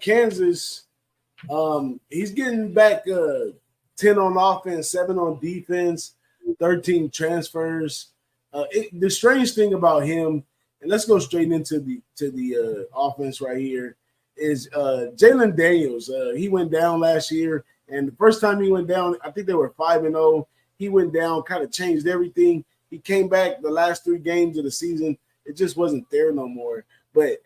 Kansas, he's getting back 10 on offense, 7 on defense, 13 transfers. The strange thing about him, and let's go straight into the offense right here, is Jalen Daniels. He went down last year, and the first time he went down, I think they were 5-0. He went down, kind of changed everything. He came back the last 3 games of the season. It just wasn't there no more. But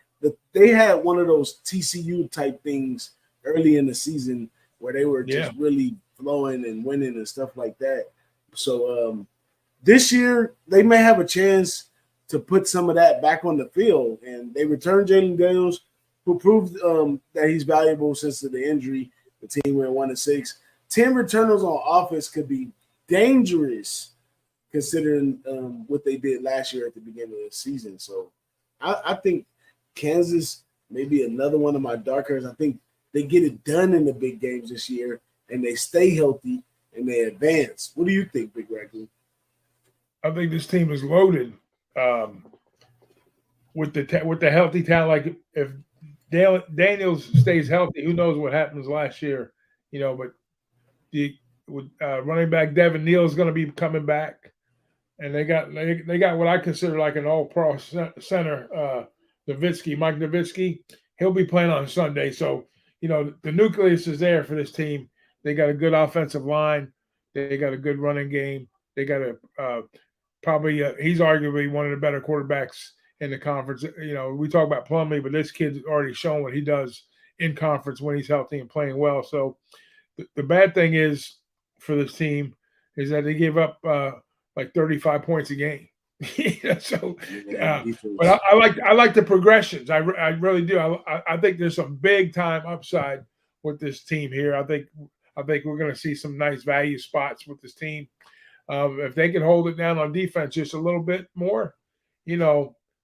they had one of those TCU type things early in the season where they were just really flowing and winning and stuff like that. So this year they may have a chance to put some of that back on the field. And they returned Jalen Daniels, who proved that he's valuable since the injury. The team went 1-6. 10 returners on offense could be dangerous considering what they did last year at the beginning of the season. So I think Kansas may be another one of my dark horses. I think they get it done in the big games this year, and they stay healthy, and they advance. What do you think, Big Raccoon? I think this team is loaded with the healthy talent. Like if Daniels stays healthy, who knows what happens last year, but with running back Devin Neal is going to be coming back. And they got what I consider like an all-pro center, Mike Nowitzki. He'll be playing on Sunday. So, the nucleus is there for this team. They got a good offensive line. They got a good running game. They got he's arguably one of the better quarterbacks in the conference. We talk about Plumlee, but this kid's already shown what he does in conference when he's healthy and playing well. So the bad thing is for this team is that they give up like 35 points a game. But I like the progressions. I really do. I think there's some big time upside with this team here. I think we're going to see some nice value spots with this team. If they can hold it down on defense just a little bit more,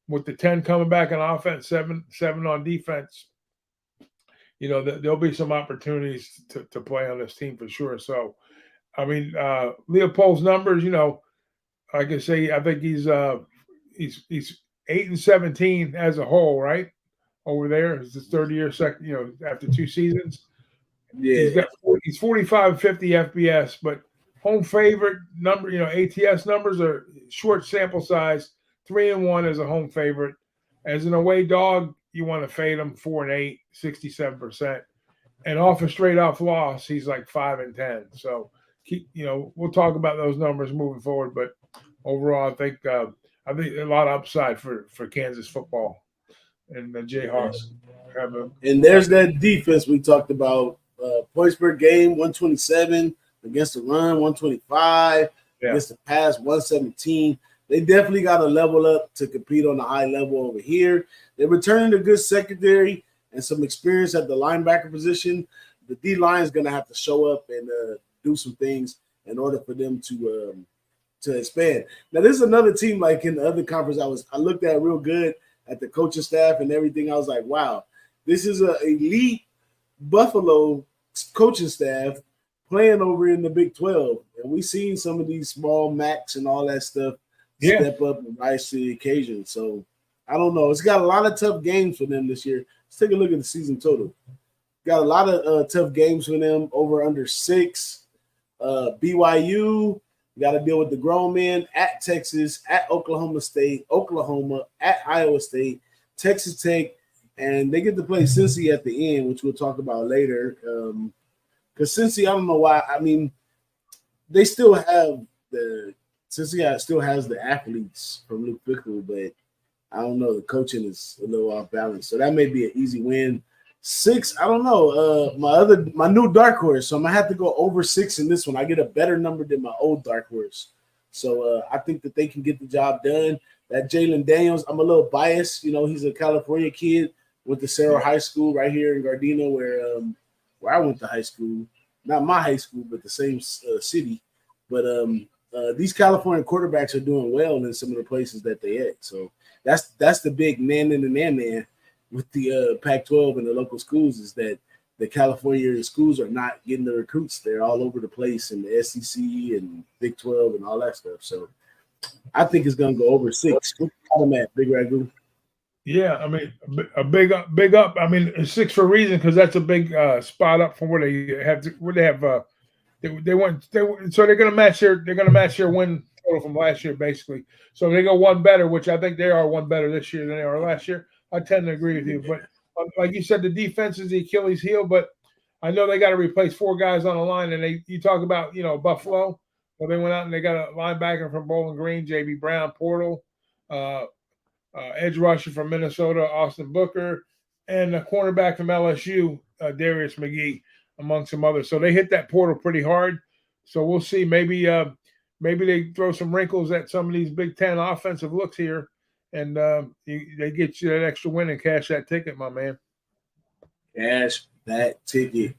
with the 10 coming back on offense, 7 on defense, there'll be some opportunities to play on this team for sure. So, I mean, Leopold's numbers, like I say, I think he's 8-17 as a whole, right? Over there, it's his third year, after 2 seasons. Yeah, he's 45-50 FBS, but home favorite number, ATS numbers are short sample size. 3-1 as a home favorite. As an away dog, you want to fade him 4-8, 67%. And off a straight off loss, he's like 5-10. So we'll talk about those numbers moving forward, but overall, I think a lot of upside for Kansas football and the Jayhawks. And there's that defense we talked about. Points per game, 127 against the run, 125 against the pass, 117. They definitely got to level up to compete on the high level over here. They're returning a good secondary and some experience at the linebacker position. The D-line is going to have to show up and do some things in order for them to expand. Now, this is another team like in the other conference I looked at real good at the coaching staff and everything. I was like, wow, this is an elite Buffalo coaching staff playing over in the Big 12. And we've seen some of these small Macs and all that stuff step up and rise to the occasion. So, I don't know. It's got a lot of tough games for them this year. Let's take a look at the season total. Got a lot of tough games for them, over under 6. BYU, got to deal with the grown men at Texas, at Oklahoma State, Oklahoma, at Iowa State, Texas Tech, and they get to play Cincy at the end, which we'll talk about later. Because Cincy, I don't know why. I mean, they still have Cincy still has the athletes from Luke Fickell, but I don't know. The coaching is a little off balance, so that may be an easy win. 6, I don't know. My new dark horse, so I'm gonna have to go over 6 in this one. I get a better number than my old dark horse, so I think that they can get the job done. That Jalen Daniels, I'm a little biased. He's a California kid, went to Cerro High School right here in Gardena, where I went to high school. Not my high school, but the same city. But these California quarterbacks are doing well in some of the places that they at. So that's the big nan with the Pac-12 and the local schools, is that the California schools are not getting the recruits. They're all over the place in the SEC and Big 12 and all that stuff. So I think it's going to go over 6. What am at, Big Ragu? Yeah, I mean, a big up. I mean, it's 6 for a reason because that's a big spot up from where they have. Where they have. They went. So they're going to match their win total from last year, basically. So they go one better, which I think they are one better this year than they are last year. I tend to agree with you, but like you said, the defense is the Achilles heel. But I know they got to replace 4 guys on the line, and you talk about Buffalo. Well, they went out and they got a linebacker from Bowling Green, J.B. Brown, Portal. Edge rusher from Minnesota, Austin Booker, and a cornerback from LSU, Darius McGee, among some others. So they hit that portal pretty hard. So we'll see. Maybe they throw some wrinkles at some of these Big Ten offensive looks here, and they get you that extra win and cash that ticket, my man. Cash that ticket.